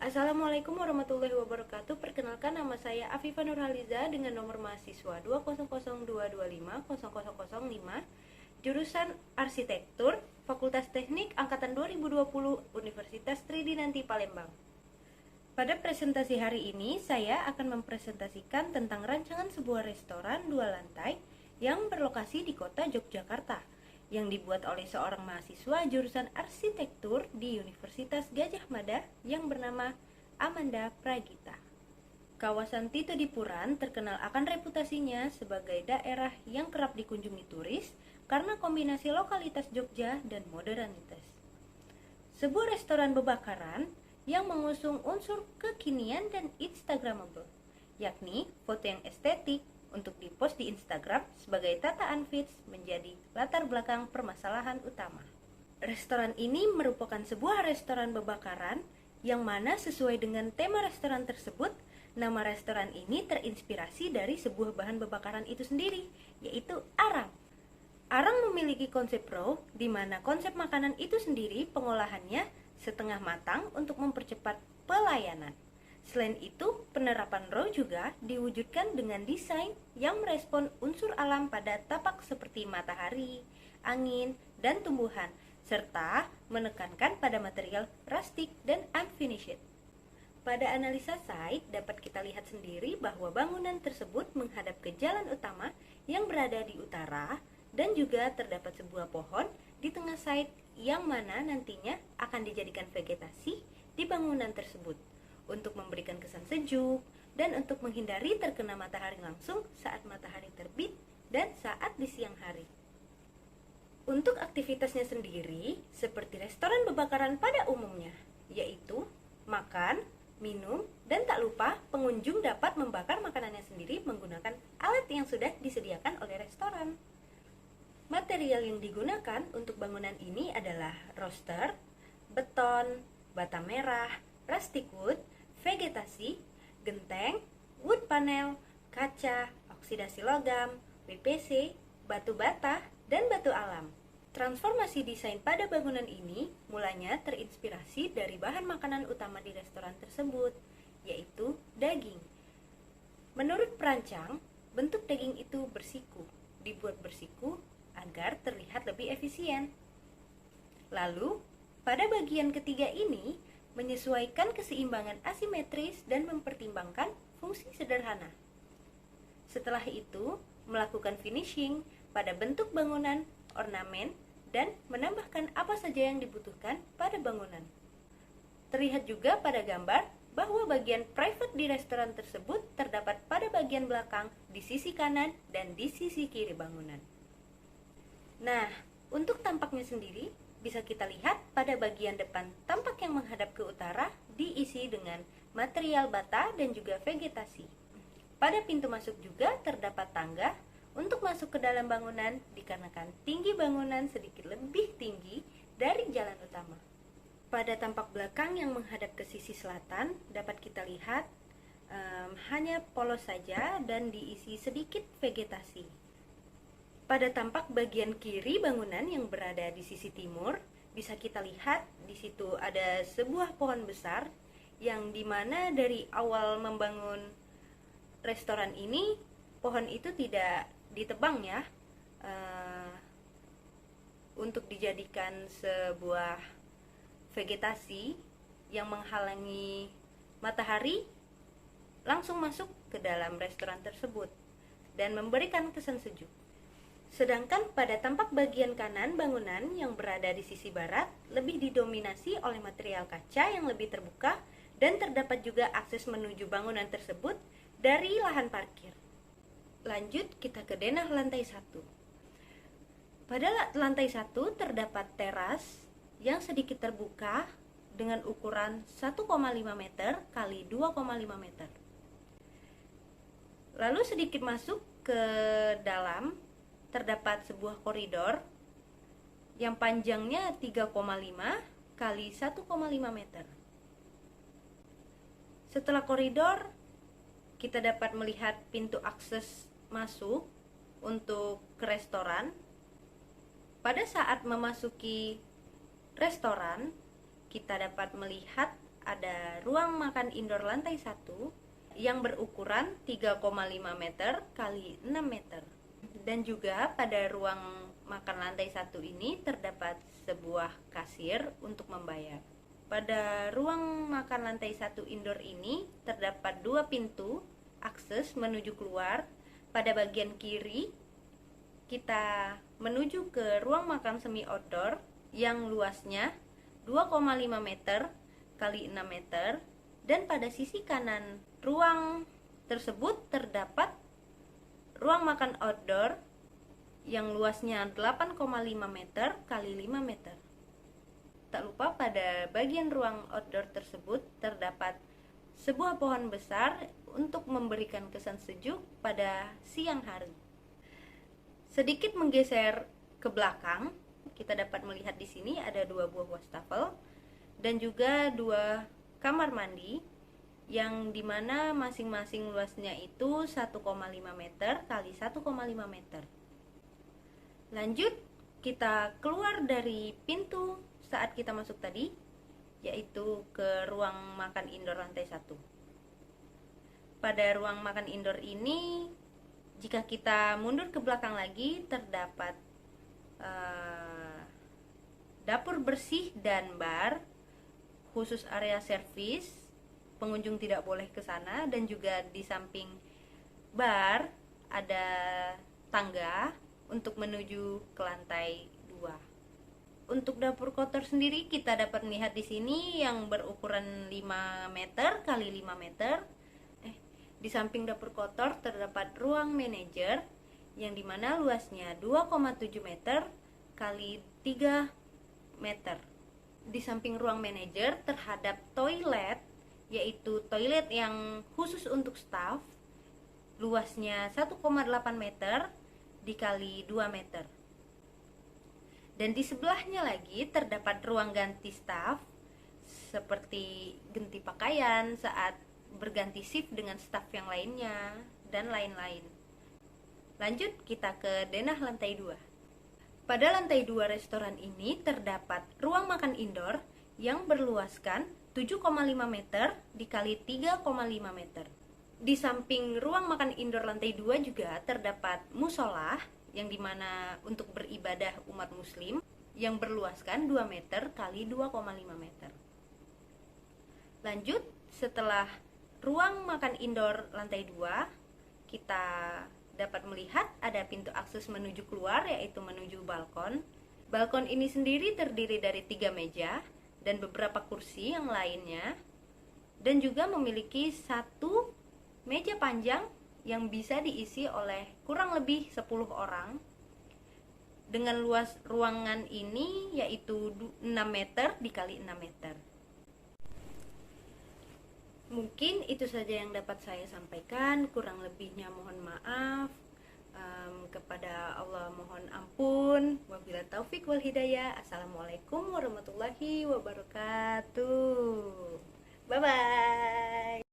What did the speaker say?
Assalamualaikum warahmatullahi wabarakatuh. Perkenalkan, nama saya Afifah Nurhaliza dengan nomor mahasiswa 20022500005, jurusan Arsitektur, Fakultas Teknik Angkatan 2020, Universitas Tridinanti Palembang. Pada presentasi hari ini, saya akan mempresentasikan tentang rancangan sebuah restoran 2 lantai yang berlokasi di kota Yogyakarta, yang dibuat oleh seorang mahasiswa jurusan arsitektur di Universitas Gadjah Mada yang bernama Amanda Pragita. Kawasan Tito Dipuran terkenal akan reputasinya sebagai daerah yang kerap dikunjungi turis karena kombinasi lokalitas Jogja dan modernitas. Sebuah restoran bebakaran yang mengusung unsur kekinian dan instagramable, yakni foto yang estetik untuk dipost di Instagram sebagai tataan feeds menjadi latar belakang permasalahan utama. Restoran ini merupakan sebuah restoran bebakaran yang mana sesuai dengan tema restoran tersebut, nama restoran ini terinspirasi dari sebuah bahan bebakaran itu sendiri, yaitu arang. Arang memiliki konsep raw, di mana konsep makanan itu sendiri pengolahannya setengah matang untuk mempercepat pelayanan. Selain itu, penerapan raw juga diwujudkan dengan desain yang merespon unsur alam pada tapak seperti matahari, angin, dan tumbuhan, serta menekankan pada material rustic dan unfinished. Pada analisa site dapat kita lihat sendiri bahwa bangunan tersebut menghadap ke jalan utama yang berada di utara, dan juga terdapat sebuah pohon di tengah site yang mana nantinya akan dijadikan vegetasi di bangunan tersebut untuk memberikan kesan sejuk dan untuk menghindari terkena matahari langsung saat matahari terbit dan saat di siang hari. Untuk aktivitasnya sendiri seperti restoran bebakaran pada umumnya, yaitu makan, minum, dan tak lupa pengunjung dapat membakar makanannya sendiri menggunakan alat yang sudah disediakan oleh restoran. Material yang digunakan untuk bangunan ini adalah roster, beton, bata merah, rustic wood, vegetasi, genteng, wood panel, kaca, oksidasi logam, WPC, batu bata, dan batu alam. Transformasi desain pada bangunan ini mulanya terinspirasi dari bahan makanan utama di restoran tersebut, yaitu daging. Menurut perancang, bentuk daging itu bersiku, dibuat bersiku agar terlihat lebih efisien. Lalu, pada bagian ketiga ini, menyesuaikan keseimbangan asimetris dan mempertimbangkan fungsi sederhana. Setelah itu, melakukan finishing pada bentuk bangunan, ornamen, dan menambahkan apa saja yang dibutuhkan pada bangunan. Terlihat juga pada gambar bahwa bagian private di restoran tersebut terdapat pada bagian belakang di sisi kanan dan di sisi kiri bangunan. Nah, untuk tampaknya sendiri, bisa kita lihat pada bagian depan tampak yang menghadap ke utara diisi dengan material bata dan juga vegetasi. Pada pintu masuk juga terdapat tangga untuk masuk ke dalam bangunan dikarenakan tinggi bangunan sedikit lebih tinggi dari jalan utama. Pada tampak belakang yang menghadap ke sisi selatan dapat kita lihat hanya polos saja dan diisi sedikit vegetasi. Pada tampak bagian kiri bangunan yang berada di sisi timur, bisa kita lihat di situ ada sebuah pohon besar yang dimana dari awal membangun restoran ini, pohon itu tidak ditebang ya, untuk dijadikan sebuah vegetasi yang menghalangi matahari langsung masuk ke dalam restoran tersebut dan memberikan kesan sejuk. Sedangkan pada tampak bagian kanan bangunan yang berada di sisi barat lebih didominasi oleh material kaca yang lebih terbuka dan terdapat juga akses menuju bangunan tersebut dari lahan parkir. Lanjut kita ke denah lantai 1. Pada lantai 1 terdapat teras yang sedikit terbuka dengan ukuran 1,5 meter kali 2,5 meter. Lalu sedikit masuk ke dalam terdapat sebuah koridor yang panjangnya 3,5 kali 1,5 meter. Setelah koridor, kita dapat melihat pintu akses masuk untuk ke restoran. Pada saat memasuki restoran, kita dapat melihat ada ruang makan indoor lantai 1 yang berukuran 3,5 meter kali 6 meter. Dan juga pada ruang makan lantai 1 ini terdapat sebuah kasir untuk membayar. Pada ruang makan lantai 1 indoor ini terdapat 2 pintu akses menuju keluar. Pada bagian kiri kita menuju ke ruang makan semi outdoor yang luasnya 2,5 meter kali 6 meter, dan pada sisi kanan ruang tersebut terdapat ruang makan outdoor yang luasnya 8,5 meter kali 5 meter. Tak lupa pada bagian ruang outdoor tersebut terdapat sebuah pohon besar untuk memberikan kesan sejuk pada siang hari. Sedikit menggeser ke belakang, kita dapat melihat di sini ada 2 buah wastafel dan juga 2 kamar mandi yang dimana masing-masing luasnya itu 1,5 meter kali 1,5 meter. Lanjut, kita keluar dari pintu saat kita masuk tadi, yaitu ke ruang makan indoor lantai 1. Pada ruang makan indoor ini, jika kita mundur ke belakang lagi, terdapat dapur bersih dan bar khusus area servis. Pengunjung tidak boleh ke sana, dan juga di samping bar ada tangga untuk menuju ke lantai 2. Untuk dapur kotor sendiri kita dapat melihat di sini yang berukuran 5 meter kali 5 meter. Di samping dapur kotor terdapat ruang manajer yang dimana luasnya 2,7 meter kali 3 meter. Di samping ruang manajer terhadap toilet, yaitu toilet yang khusus untuk staf, luasnya 1,8 meter dikali 2 meter. Dan di sebelahnya lagi terdapat ruang ganti staf, seperti ganti pakaian saat berganti shift dengan staf yang lainnya, dan lain-lain. Lanjut kita ke denah lantai 2. Pada lantai 2 restoran ini terdapat ruang makan indoor yang berluaskan 7,5 meter dikali 3,5 meter. Di samping ruang makan indoor lantai 2 juga terdapat musola yang dimana untuk beribadah umat muslim yang berluaskan 2 meter kali 2,5 meter. Lanjut, setelah ruang makan indoor lantai 2, kita dapat melihat ada pintu akses menuju keluar, yaitu menuju balkon. Balkon ini sendiri terdiri dari 3 meja dan beberapa kursi yang lainnya, dan juga memiliki 1 meja panjang yang bisa diisi oleh kurang lebih 10 orang. Dengan luas ruangan ini yaitu 6 meter dikali 6 meter. Mungkin itu saja yang dapat saya sampaikan, kurang lebihnya mohon maaf. Kepada Allah mohon ampun. Wabillahi taufik wal hidayah. Assalamualaikum warahmatullahi wabarakatuh. Bye bye.